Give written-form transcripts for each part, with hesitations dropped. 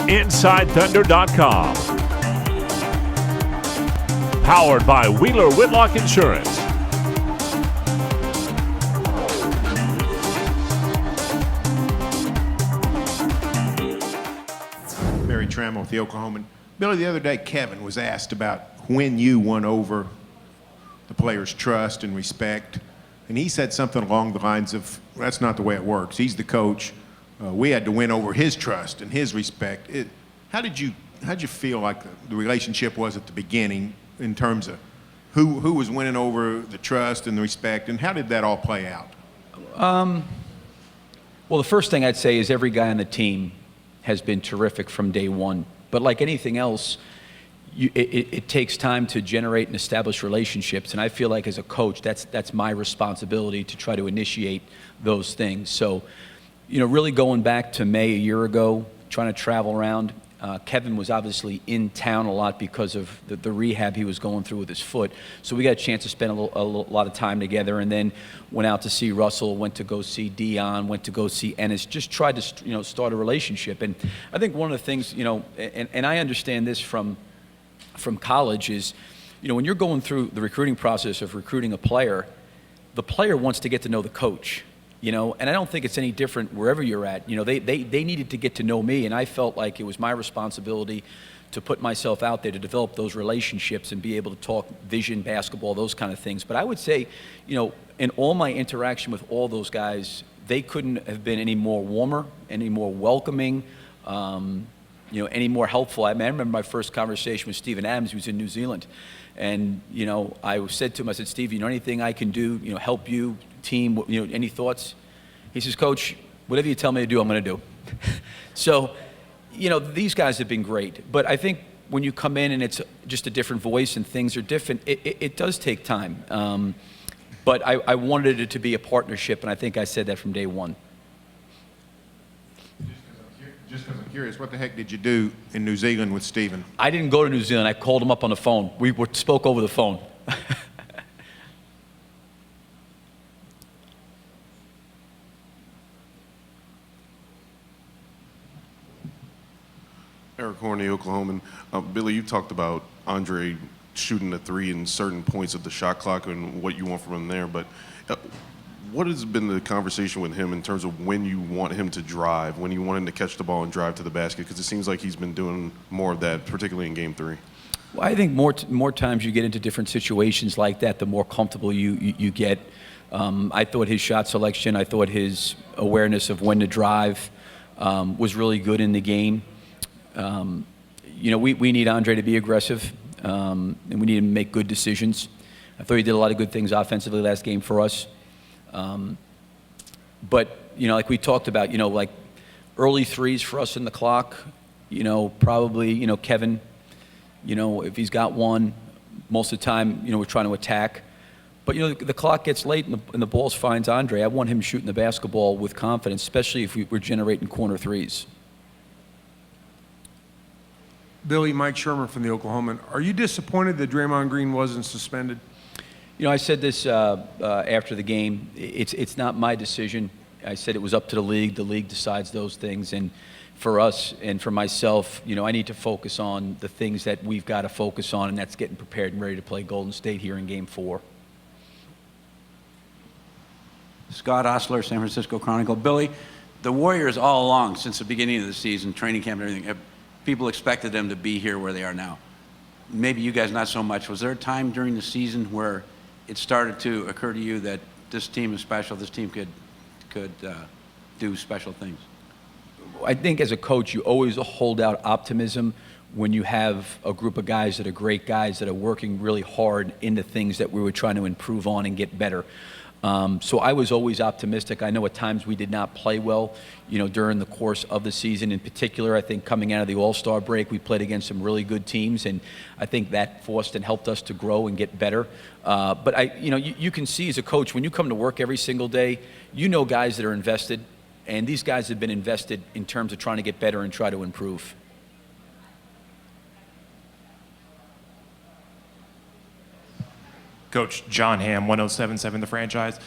InsideThunder.com. Powered by Wheeler Whitlock Insurance. Barry Trammell with the Oklahoman. Billy, the other day Kevin was asked about when you won over the players' trust and respect, and he said something along the lines of, that's not the way it works. He's the coach. We had to win over his trust and his respect. How'd you feel like the relationship was at the beginning in terms of who was winning over the trust and the respect, and how did that all play out? Well, the first thing I'd say is every guy on the team has been terrific from day one. But like anything else, it takes time to generate and establish relationships. And I feel like as a coach, that's my responsibility to try to initiate those things. So, really going back to May a year ago, trying to travel around, Kevin was obviously in town a lot because of the rehab he was going through with his foot. So we got a chance to spend a lot of time together, and then went out to see Russell, went to go see Dion, went to go see Ennis, just tried to start a relationship. And I think one of the things, and I understand this from college is, when you're going through the recruiting process of recruiting a player, the player wants to get to know the coach. And I don't think it's any different wherever you're at. They needed to get to know me, and I felt like it was my responsibility to put myself out there to develop those relationships and be able to talk vision, basketball, those kind of things. But I would say, in all my interaction with all those guys, they couldn't have been any more warmer, any more welcoming, any more helpful. I remember my first conversation with Steven Adams, who was in New Zealand. And, I said to him, I said, Steve, anything I can do, help you, team, any thoughts? He says, Coach, whatever you tell me to do, I'm going to do. So, these guys have been great. But I think when you come in and it's just a different voice and things are different, it does take time. But I wanted it to be a partnership, and I think I said that from day one. Just because I'm curious, what the heck did you do in New Zealand with Steven? I didn't go to New Zealand. I called him up on the phone. We spoke over the phone. Eric Horney, Oklahoman. Billy, you talked about Andre shooting the three in certain points of the shot clock and what you want from him there, but what has been the conversation with him in terms of when you want him to drive, when you want him to catch the ball and drive to the basket? Because it seems like he's been doing more of that, particularly in Game 3. Well, I think more times you get into different situations like that, the more comfortable you get. I thought his shot selection, I thought his awareness of when to drive was really good in the game. We need Andre to be aggressive, and we need him to make good decisions. I thought he did a lot of good things offensively last game for us. But, like we talked about, like early threes for us in the clock, probably, Kevin, if he's got one, most of the time, we're trying to attack. But, the clock gets late and the ball finds Andre. I want him shooting the basketball with confidence, especially if we're generating corner threes. Billy, Mike Shermer from the Oklahoman. Are you disappointed that Draymond Green wasn't suspended? I said this after the game. It's not my decision. I said it was up to the league. The league decides those things. And for us and for myself, I need to focus on the things that we've got to focus on, and that's getting prepared and ready to play Golden State here in Game 4. Scott Osler, San Francisco Chronicle. Billy, the Warriors all along, since the beginning of the season, training camp and everything, people expected them to be here where they are now. Maybe you guys not so much. Was there a time during the season where it started to occur to you that this team is special, this team could do special things? I think as a coach, you always hold out optimism when you have a group of guys that are great guys that are working really hard in the things that we were trying to improve on and get better. So I was always optimistic. I know at times we did not play well, during the course of the season. In particular, I think coming out of the All-Star break, we played against some really good teams, and I think that forced and helped us to grow and get better. But you can see as a coach, when you come to work every single day, guys that are invested, and these guys have been invested in terms of trying to get better and try to improve. Coach John Hamm, 107.7 The Franchise.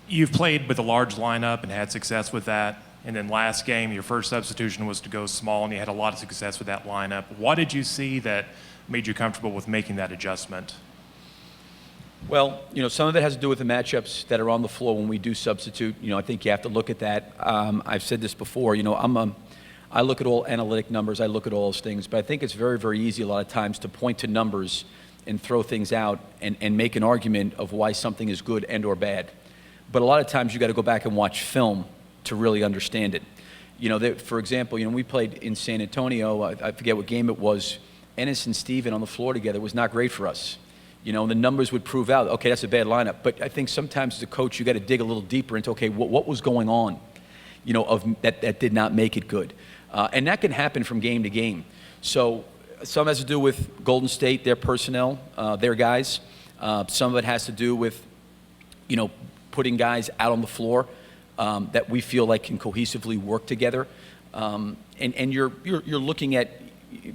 You've played with a large lineup and had success with that. And then last game, your first substitution was to go small, and you had a lot of success with that lineup. What did you see that made you comfortable with making that adjustment? Well, some of it has to do with the matchups that are on the floor when we do substitute. I think you have to look at that. I've said this before. I look at all analytic numbers. I look at all those things. But I think it's very, very easy a lot of times to point to numbers and throw things out and make an argument of why something is good and or bad. But a lot of times you got to go back and watch film to really understand it. For example, we played in San Antonio. I forget what game it was. Ennis and Steven on the floor together was not great for us. And the numbers would prove out, okay, that's a bad lineup. But I think sometimes as a coach, you got to dig a little deeper into, okay, what was going on, that did not make it good. And that can happen from game to game. So some has to do with Golden State, their personnel, their guys. Some of it has to do with, putting guys out on the floor that we feel like can cohesively work together. And you're looking at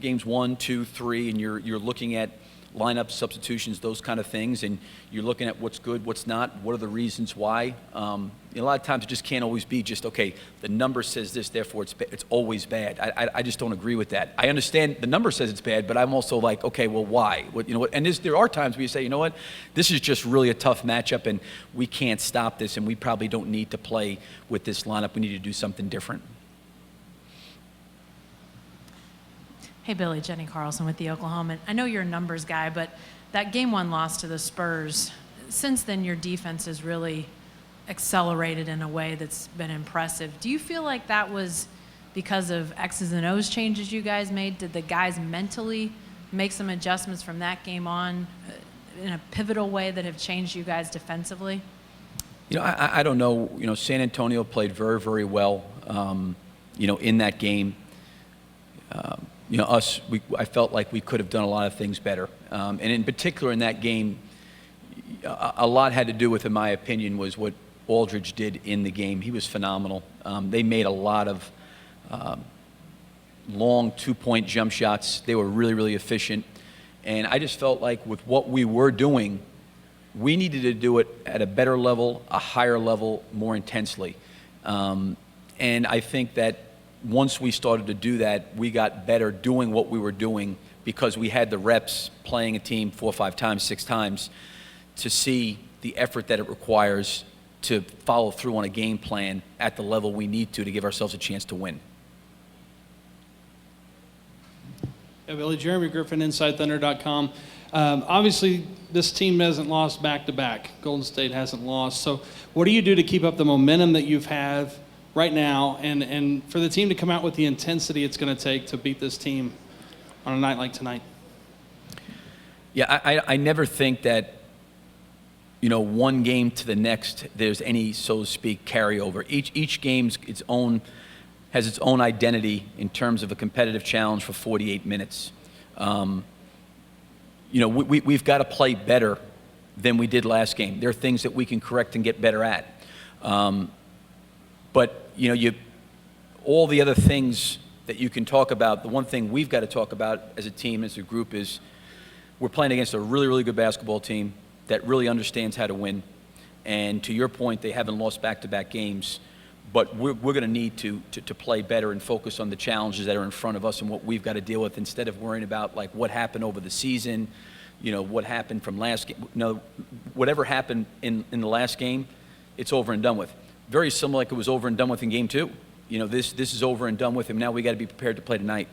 games 1, 2, 3, and you're looking at lineup substitutions, those kind of things, and you're looking at what's good, what's not, what are the reasons why. A lot of times it just can't always be just, okay, the number says this, therefore it's always bad. I just don't agree with that. I understand the number says it's bad, but I'm also like, okay, well, why? And there are times where you say, you know what, this is just really a tough matchup, and we can't stop this, and we probably don't need to play with this lineup. We need to do something different. Hey, Billy, Jenny Carlson with the Oklahoman. I know you're a numbers guy, but that Game 1 loss to the Spurs, since then your defense has really accelerated in a way that's been impressive. Do you feel like that was because of X's and O's changes you guys made? Did the guys mentally make some adjustments from that game on in a pivotal way that have changed you guys defensively? I don't know. San Antonio played very, very well, in that game. I felt like we could have done a lot of things better. And in particular in that game, a lot had to do with, in my opinion, was what Aldridge did in the game. He was phenomenal. They made a lot of long two-point jump shots. They were really, really efficient. And I just felt like with what we were doing, we needed to do it at a better level, a higher level, more intensely. And I think that once we started to do that, we got better doing what we were doing because we had the reps playing a team 4 or 5 times, 6 times to see the effort that it requires to follow through on a game plan at the level we need to give ourselves a chance to win. Yeah, Billy, Jeremy Griffin, InsideThunder.com. Obviously, this team hasn't lost back-to-back. Golden State hasn't lost. So what do you do to keep up the momentum that you've had right now, and for the team to come out with the intensity it's going to take to beat this team on a night like tonight? Yeah, I never think that, one game to the next, there's any, so to speak, carryover. Each game's has its own identity in terms of a competitive challenge for 48 minutes. We've got to play better than we did last game. There are things that we can correct and get better at. But all the other things that you can talk about, the one thing we've got to talk about as a team, as a group, is we're playing against a really, really good basketball team that really understands how to win. And to your point, they haven't lost back-to-back games, but we're going to need to play better and focus on the challenges that are in front of us and what we've got to deal with instead of worrying about like what happened over the season, what happened from last game. No, whatever happened in the last game, it's over and done with. Very similar like it was over and done with in game 2. This is over and done with, and now we got to be prepared to play tonight.